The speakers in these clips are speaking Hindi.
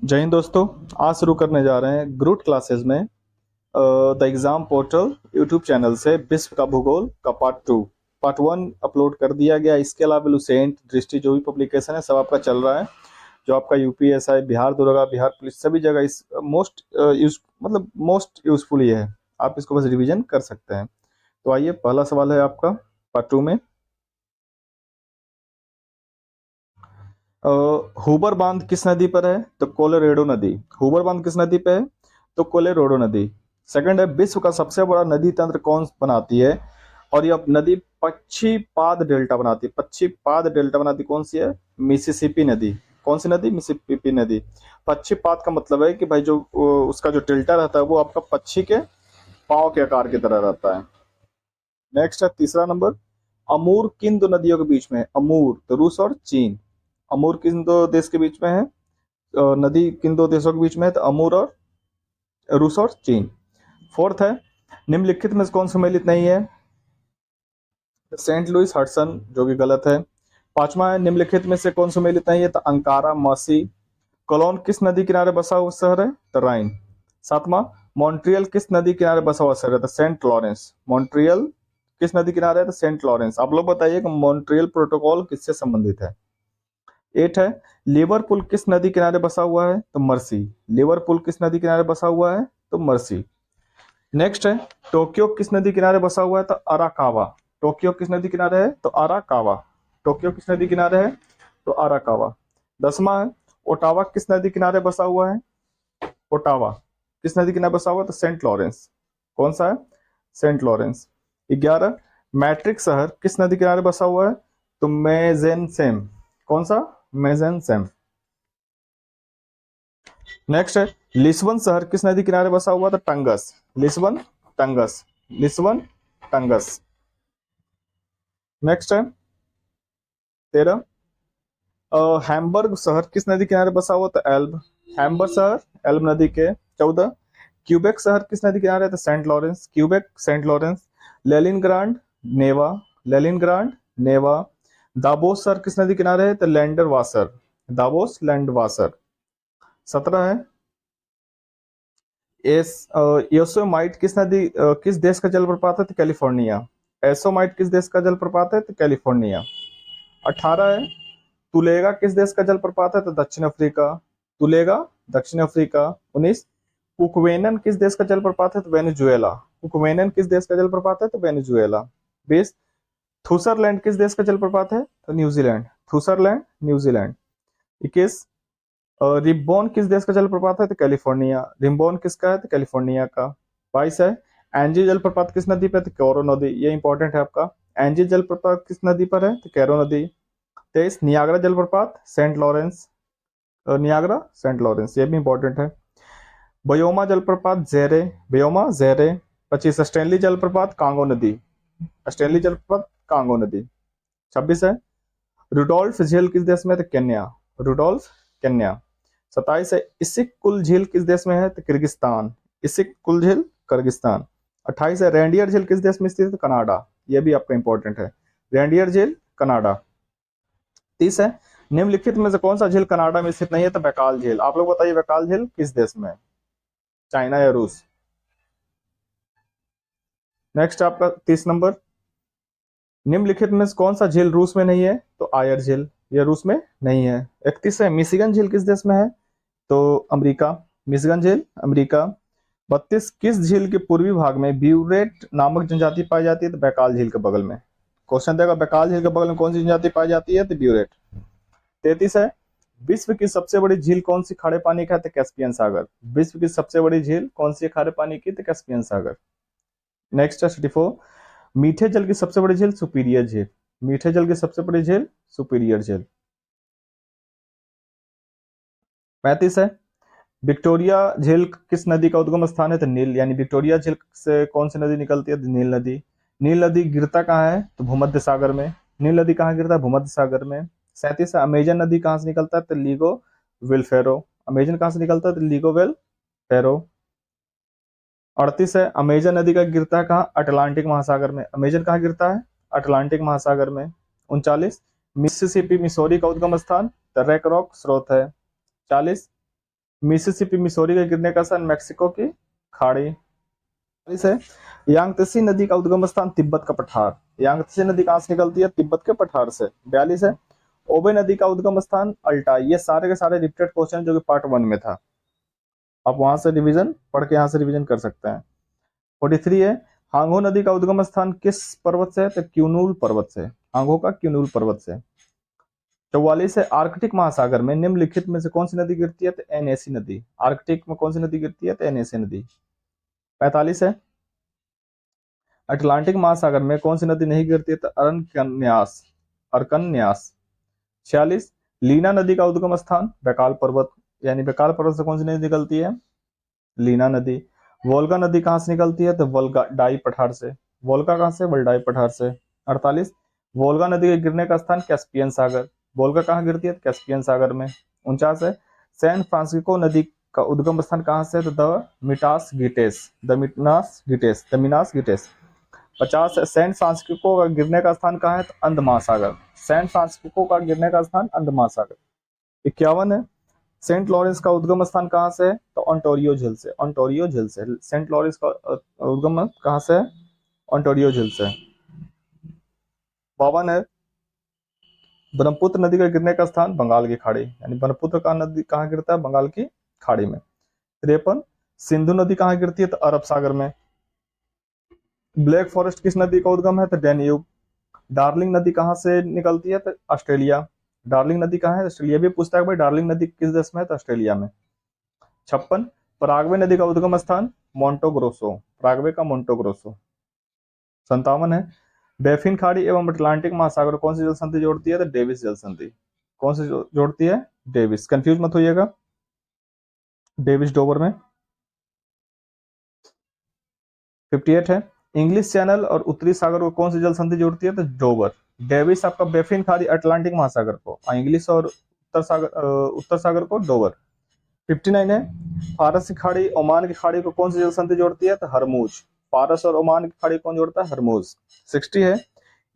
जय हिंद दोस्तों। आज शुरू करने जा रहे हैं ग्रूट क्लासेस में the exam portal YouTube channel से विश्व का भूगोल का पार्ट 1 अपलोड कर दिया गया। इसके अलावा लुसेंट दृष्टि जो भी पब्लिकेशन है सब आपका चल रहा है। जो आपका यूपीएसआई, बिहार दरोगा, बिहार पुलिस सभी जगह इस मोस्ट यूजफुल ये है। आप इसको बस रिवीजन कर सकते हैं। तो आइए, पहला सवाल है आपका पार्ट 2 में। हुबर बांध किस नदी पर है? तो कोलोरेडो नदी। हुबर बांध किस नदी पे है? तो कोलोरेडो नदी। सेकंड है, विश्व का सबसे बड़ा नदी तंत्र कौन बनाती है? और यह नदी पक्षीपाद डेल्टा बनाती है। पक्षीपाद डेल्टा बनाती कौन सी है? मिसिसिपी नदी। कौन सी नदी? मिसिसिपी नदी। पक्षीपाद का मतलब है कि भाई जो उसका जो डेल्टा रहता है वो आपका पक्षी के पाँव के आकार की तरह रहता है। नेक्स्ट है तीसरा नंबर, अमूर किन दो नदियों के बीच में है? अमूर तो रूस और चीन। अमूर किन दो देश के बीच में है? नदी किन दो देशों के बीच में है? तो अमूर और रूस और चीन। फोर्थ है, निम्नलिखित में से कौन सम्मिलित नहीं है? सेंट लुइस हडसन, जो कि गलत है। पांचवा है, निम्नलिखित में से कौन सम्मिलित नहीं है? तो अंकारा मसी। कोलोन किस नदी किनारे बसा हुआ शहर है? तो राइन। सातवां, मॉन्ट्रियल किस नदी किनारे बसा हुआ शहर है? तो सेंट लॉरेंस। मॉन्ट्रियल किस नदी किनारे है? तो सेंट लॉरेंस। आप लोग बताइए कि मॉन्ट्रियल प्रोटोकॉल किससे संबंधित है? 8 है, लिवरपूल किस नदी किनारे बसा हुआ है? तो मर्सी। लिवरपूल किस नदी किनारे बसा हुआ है? तो मर्सी। नेक्स्ट है, टोक्यो किस नदी किनारे बसा हुआ है? तो अराकावा। टोक्यो किस नदी किनारे है? तो अराकावा। टोक्यो किस नदी किनारे है? तो अराकावा। 10वां है, ओटावा किस नदी किनारे बसा हुआ है? ओटावा किस नदी किनारे बसा हुआ है? तो सेंट लॉरेंस। कौन सा है? Saint Lawrence. 11, मैट्रिक शहर किस नदी किनारे बसा हुआ है? तो मेजेंसेम। कौन सा? मेजेंसेम। नेक्स्ट है, लिस्बन शहर किस नदी किनारे बसा हुआ था? टंगस। लिस्बन, टंगस। लिस्बन, टंगस। नेक्स्ट है 13, हैम्बर्ग शहर किस नदी किनारे बसा हुआ था? एल्ब। हैम्बर्ग शहर एल्ब नदी के। 14, क्यूबेक शहर किस नदी किनारे था? Saint Lawrence. Quebec, Saint Lawrence. Leningrad, Neva. Leningrad, Neva. Davos शहर किस नदी किनारे है? तो Landwasser. Davos, Landwasser. 17 है, एस योसेमाइट किस देश का जलप्रपात है? तो कैलिफोर्निया। एसोमाइट किस देश का जलप्रपात है? तो कैलिफोर्निया। 18 है, तुलेगा किस देश का जलप्रपात है? तो दक्षिण अफ्रीका। तुलेगा, दक्षिण अफ्रीका। 19, कुकवेनन किस देश का जलप्रपात है? तो वेनेजुएला। कुकवेनन किस देश का जलप्रपात है? तो वेनेजुएला। 20, थूसरलैंड किस देश का जलप्रपात है? तो न्यूजीलैंड। थूसरलैंड, न्यूजीलैंड। 21, रिब्बोन किस देश का जलप्रपात है? तो कैलिफोर्निया। रिम्बोन किसका है? तो कैलिफोर्निया का। 22 है, एंजी जलप्रपात किस नदी पर? तो कैरो नदी। ये इंपॉर्टेंट है आपका। एंजी जलप्रपात किस नदी पर है? तो कैरो नदी। 23, नियाग्रा जलप्रपात Saint Lawrence. Niagara, Saint Lawrence, ये भी इंपॉर्टेंट है। बयोमा जलप्रपात जेरे। बयोमा, जेरे। 25, स्टैनली जलप्रपात कांगो नदी। स्टैनली जलप्रपात कांगो नदी। 26 है, रुडोल्फ झील किस देश में? तो केन्या। Rudolf, Kenya. 27 है, इसिक कुल झील किस देश में है? तो किर्गिस्तान। इसिक कुल झील, किर्गिस्तान। 28 है, रेंडियर झील किस देश में स्थित है? तो कनाडा। यह भी आपका इंपॉर्टेंट है। रेंडियर झील, कनाडा। 30 है, निम्नलिखित में से कौन सा झील कनाडा में स्थित नहीं है? तो बैकाल झील। आप लोग बताइए बैकाल झील किस देश में है? चाइना या रूस? नेक्स्ट आपका 30 नंबर, निम्नलिखित में से कौन सा झील रूस में नहीं है? तो आयर झील, यह रूस में नहीं है। 31 है, मिशिगन झील किस देश में है? तो अमेरिका। मिशिगन झील, अमेरिका। 32, किस झील के पूर्वी भाग में ब्यूरेट नामक जनजाति पाई जाती है? तो बैकाल झील के बगल में। क्वेश्चन देगा बैकाल झील के बगल में कौन सी जनजाति पाई जाती है? तो ब्यूरेट। 33 है, विश्व की सबसे बड़ी झील कौन सी खारे पानी का है? तो कैस्पियन सागर। विश्व की सबसे बड़ी झील कौन सी खारे पानी की? तो कैस्पियन सागर। नेक्स्ट है 34, मीठे जल की सबसे बड़ी झील सुपीरियर झील। मीठे जल की सबसे बड़ी झील सुपीरियर झील। 35 है, विक्टोरिया झील किस नदी का उद्गम स्थान है? तो नील, यानी विक्टोरिया झील से कौन सी नदी निकलती है? तो नील नदी। नील नदी गिरता कहाँ है? तो भूमध्य सागर में। नील नदी कहाँ गिरता है? भूमध्य सागर में। 37 है, अमेजन नदी कहाँ से निकलता है? तो लीगो विलफेरो। अमेजन कहाँ से निकलता है? तो लीगो वेल फेरो। 38 है, अमेजन नदी का गिरता है कहाँ? अटलांटिक महासागर में। अमेजन कहाँ गिरता है? अटलांटिक महासागर में। 39, मिसिसिपी मिसौरी का उद्गम स्थान? तो रैक रॉक स्रोत है। 40, मिसिसिपी मिसौरी के गिरने का स्थान मैक्सिको की खाड़ी है। यांगत्से नदी का उद्गम स्थान तिब्बत का पठार। यांगत्से नदी कहां से निकलती है? तिब्बत के पठार से। 42 है। ओबे नदी का उद्गम स्थान अल्टाई। ये सारे के सारे रिपीटेड क्वेश्चन जो कि पार्ट 1 में था, आप वहां से रिवीजन पढ़ के यहां से रिवीजन कर सकते हैं। 43 है। हांगो नदी का उद्गम स्थान किस पर्वत से है? तो क्यूनूल पर्वत से। हांगो का क्यूनूल पर्वत से। 44 है। आर्कटिक महासागर में निम्नलिखित में से कौन सी नदी गिरती है? तो एनएसी नदी। आर्कटिक में कौन सी नदी गिरती है? तो एनएसी नदी। 45 है। अटलांटिक महासागर में कौन सी नदी नहीं गिरती है? तो अरकन्यास। अरकन्यास। 46। लीना नदी का उद्गम स्थान बैकाल पर्वत, यानी बैकाल पर्वत से कौन सी नदी निकलती है? लीना नदी। वोल्गा नदी कहां से निकलती है? तो वोल्गा डाई पठार से। वोल्गा कहां से? वल्डाई पठार से। 48। वोल्गा नदी के गिरने का स्थान कैस्पियन सागर। वोल्गा कहां गिरती है? तो कैस्पियन सागर में। 49 है। सैन फ्रांसिस्को नदी का उद्गम स्थान कहां से? तो the मिटास गिटेस। The Manas गिटेस। The Manas गिटेस। 50 है। सैन फ्रांसिस्को का गिरने का स्थान कहाँ है? तो अंध महासागर। सैन फ्रांसिस्को का गिरने का स्थान अंध महासागर। 51 है। सेंट लॉरेंस का उद्गम स्थान कहाँ से है? तो ओंटारियो झील से। ओंटारियो झील से सेंट लॉरेंस का उद्गम कहाँ से है? ओंटारियो झील से। 52 है। ब्रह्मपुत्र नदी का गिरने का स्थान बंगाल की खाड़ी, यानी ब्रह्मपुत्र का नदी कहाँ गिरता है? बंगाल की खाड़ी में। 53। सिंधु नदी कहाँ गिरती है? तो अरब सागर में। ब्लैक फॉरेस्ट किस नदी का उद्गम है? तो डैन्यूब। डार्लिंग नदी कहाँ से निकलती है? तो ऑस्ट्रेलिया। डार्लिंग नदी कहाँ है? ऑस्ट्रेलिया। भी पूछता है भाई डार्लिंग नदी किस देश में है? तो ऑस्ट्रेलिया में। 56। पराग्वे नदी का उद्गम स्थान मोंटोग्रोसो। पराग्वे का मोंटोग्रोसो। 57 है। बेफिन खाड़ी एवं अटलांटिक महासागर कौन सी जल संधि जोड़ती है? तो डेविस जल संधि। कौन सी जोड़ती है? डेविस। कंफ्यूज मत होइएगा, डेविस डोवर में। 58 है। इंग्लिश चैनल और उत्तरी सागर को कौन सी जल संधि जोड़ती है? तो डोवर। डेविस आपका बेफिन खाड़ी अटलांटिक महासागर को, इंग्लिश और उत्तर सागर को डोवर। 59 है। फारस की खाड़ी ओमान की खाड़ी को कौन सी जल संधि जोड़ती है? तो हरमूज। फारस और ओमान की खाड़ी कौन जोड़ता है? हरमूज। 60 है।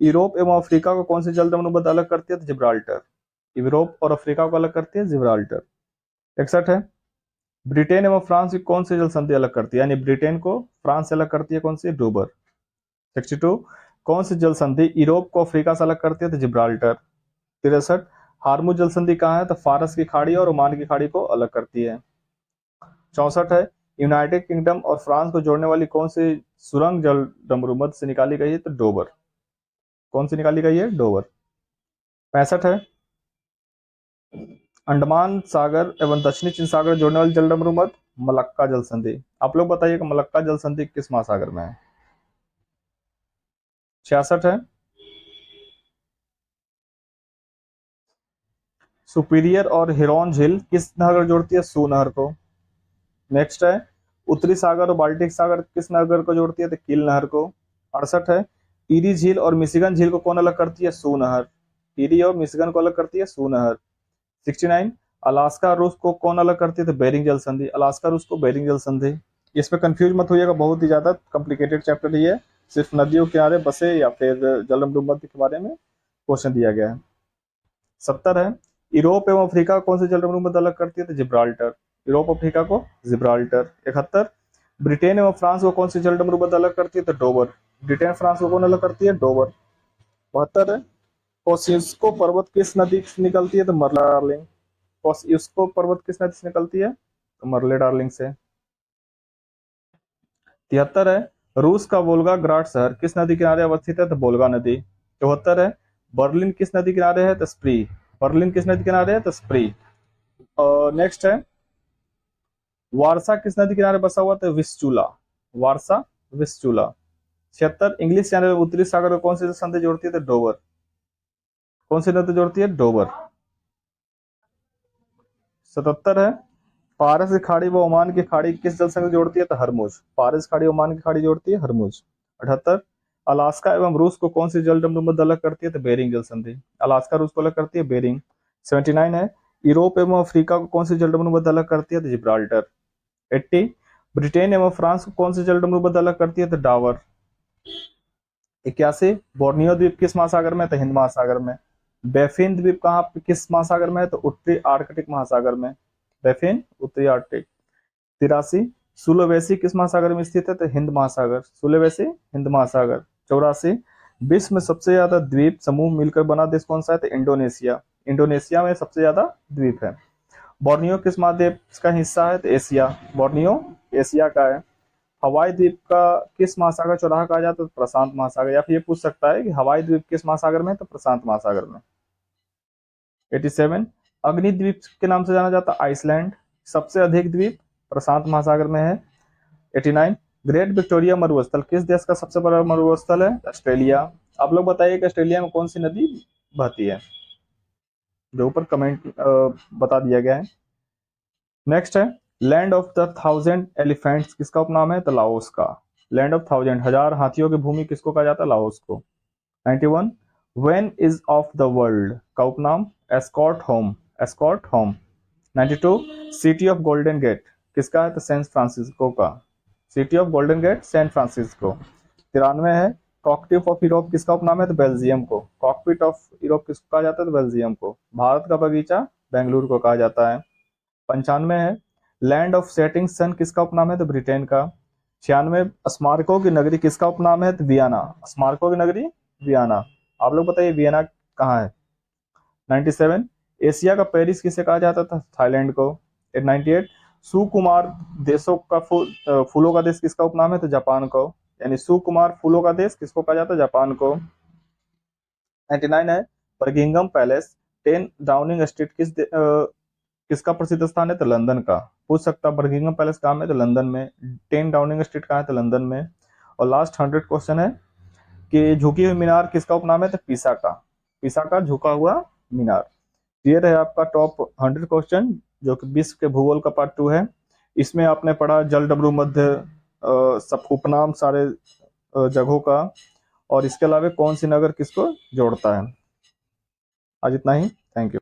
यूरोप एवं अफ्रीका को कौन सी जल दमनबंध अलग करती है? तो जिब्राल्टर। यूरोप और अफ्रीका को अलग करती है जिब्राल्टर। 61 है। ब्रिटेन एवं फ्रांस की कौन सी जल संधि अलग करती है? यानी ब्रिटेन को फ्रांस से अलग करती है कौन सी? डोबर। 62। कौन सी जल संधि यूरोप को अफ्रीका से अलग करती है? तो जिब्राल्टर। 63। हार्मुज जल संधि कहाँ है? तो फारस की खाड़ी और ओमान की खाड़ी को अलग करती है। 64 है। यूनाइटेड किंगडम और फ्रांस को जोड़ने वाली कौन सी सुरंग जल डमरूमध्य से निकाली गई है? तो डोबर। कौन सी निकाली गई है? डोबर। 65 है। अंडमान सागर एवं दक्षिणी चीन सागर जोड़ने वाली जल डमरूमध्य मलक्का जल संधि। आप लोग बताइएगा मलक्का जल संधि किस महासागर में है? 66 है। सुपीरियर और हिरोन झील किस नहर को जोड़ती है? सू नहर को। नेक्स्ट है। उत्तरी सागर और बाल्टिक सागर किस नगर को जोड़ती है? तो किल नहर को। 68 है। ईरी झील और मिशिगन झील को कौन अलग करती है? सू नहर। ईरी और मिशिगन को अलग करती है सू नहर। 69। अलास्का रूस को कौन अलग करती है? तो बेरिंग जल संधि। अलास्का रूस को बेरिंग जल संधि। इसमें कंफ्यूज मत होइएगा, बहुत ही ज्यादा कॉम्प्लिकेटेड चैप्टर ही है। सिर्फ नदियों के किनारे बसे या फिर जलमडुमध्य के बारे में क्वेश्चन दिया गया है। 70 है। यूरोप एवं अफ्रीका कौन से जलमडुमध्य अलग करती है? तो जिब्राल्टर। यूरोप अफ्रीका को जिब्राल्टर। 71। ब्रिटेन एवं फ्रांस को कौन सी जलमडुमध्य अलग करती है? तो डोवर। ब्रिटेन फ्रांस को कौन अलग करती है? डोवर। 72 है। कोसियुस्को पर्वत किस नदी से निकलती है? तो मरला डार्लिंग। कोसियुस्को पर्वत किस नदी से निकलती है? तो मरले डार्लिंग से। 73 है। रूस का वोल्गा ग्राड शहर किस नदी किनारे अवस्थित है? तो वोल्गा नदी। 74 है। बर्लिन किस नदी किनारे है? तो स्प्री। बर्लिन किस नदी किनारे है? तो स्प्री। और नेक्स्ट है। वारसा किस नदी किनारे बसा हुआ? तो विस्चूला। वारसा विस्चूला। 76। इंग्लिश चैनल उत्तरी सागर को कौन सी संधि जोड़ती है? तो डोवर। कौन सी नदी जोड़ती है? डोवर। 77 है। फारस की खाड़ी व ओमान की खाड़ी किस जल संधि जोड़ती है? तो हरमुज। फारस खाड़ी ओमान की खाड़ी जोड़ती है हरमुज। 78। अलास्का एवं रूस को कौन सी जल डमरूमध्य अलग करती है? तो बेरिंग जल संधि। अलास्का रूस को अलग करती है बेरिंग। 79 है। यूरोप एवं अफ्रीका को कौन सी जल डमरूमध्य अलग करती है? तो जिब्राल्टर। 80। ब्रिटेन एवं फ्रांस को कौन सी जल डमरूमध्य अलग करती है? तो डावर। 81। बोर्नियो द्वीप किस महासागर में? तो हिंद महासागर में। बेफिन द्वीप कहाँ किस महासागर में है? तो उत्तरी आर्कटिक महासागर में। बैफिन उत्तरी आर्कटिक। 83 सुलोवेसी किस महासागर में स्थित है? तो हिंद महासागर, सुलोवेसी हिंद महासागर। 84 विश्व में सबसे ज्यादा द्वीप समूह मिलकर बना देश कौन सा है? तो इंडोनेशिया, इंडोनेशिया में सबसे ज्यादा द्वीप है। बोर्नियो किस महाद्वीप का हिस्सा है? तो एशिया, बोर्नियो एशिया का है। हवाई द्वीप का किस महासागर चौराहा कहा जाता है? तो प्रशांत महासागर। या फिर ये पूछ सकता है कि हवाई द्वीप किस महासागर में है? तो प्रशांत महासागर में। 87 अग्निद्वीप के नाम से जाना जाता है आइसलैंड, सबसे अधिक द्वीप प्रशांत महासागर में है। 89 ग्रेट विक्टोरिया मरुस्थल किस देश का सबसे बड़ा मरुस्थल है? ऑस्ट्रेलिया। आप लोग बताइए कि ऑस्ट्रेलिया में कौन सी नदी बहती है, जो ऊपर कमेंट बता दिया गया है। नेक्स्ट है लैंड ऑफ द 1000 एलिफेंट्स किसका उपनाम है? तो लाओस का। लैंड ऑफ 1000 हजार हाथियों की भूमि किसको कहा जाता है? लाओस को। 91 Venice of the world का उपनाम? Escort home, escort home. 92 city of golden gate किसका है? तो सैन फ्रांसिस्को का, city of golden gate San Francisco. 93 है कॉकपिट ऑफ यूरोप किसका उपनाम है? तो बेल्जियम को, कॉकपिट ऑफ यूरोप किसको कहा जाता है? तो बेल्जियम को। भारत का बगीचा बेंगलुरु को कहा जाता है। 95 है लैंड ऑफ सेटिंग सन किसका उपनाम है? तो ब्रिटेन का। 96 स्मारकों की नगरी किसका उपनाम है? तो वियना, स्मारकों की नगरी वियना। आप लोग बताइए वियना कहाँ है? 97 एशिया का पेरिस किसे कहा जाता था? थाईलैंड को। 98 सुकुमार देशों का फूलों का देश किसका उपनाम है? तो जापान को, यानी सुकुमार फूलों का देश किसको कहा जाता है? जापान को। 99 है बर्किंघम पैलेस 10 डाउनिंग स्ट्रीट किसका प्रसिद्ध स्थान है? तो लंदन का। पूछ सकता बर्किंघम पैलेस कहाँ में? तो लंदन में। 10 डाउनिंग स्ट्रीट कहाँ है? तो लंदन में। और लास्ट 100 क्वेश्चन है कि झुकी हुई मीनार किसका उपनाम है? तो पिसा का, पिसा का झुका हुआ मीनार। ये रहे आपका टॉप 100 क्वेश्चन जो कि विश्व के भूगोल का पार्ट 2 है। इसमें आपने पढ़ा जल डब्लू मध्य सब उपनाम सारे जगहों का, और इसके अलावा कौन सी नगर किसको जोड़ता है। आज इतना ही, थैंक यू।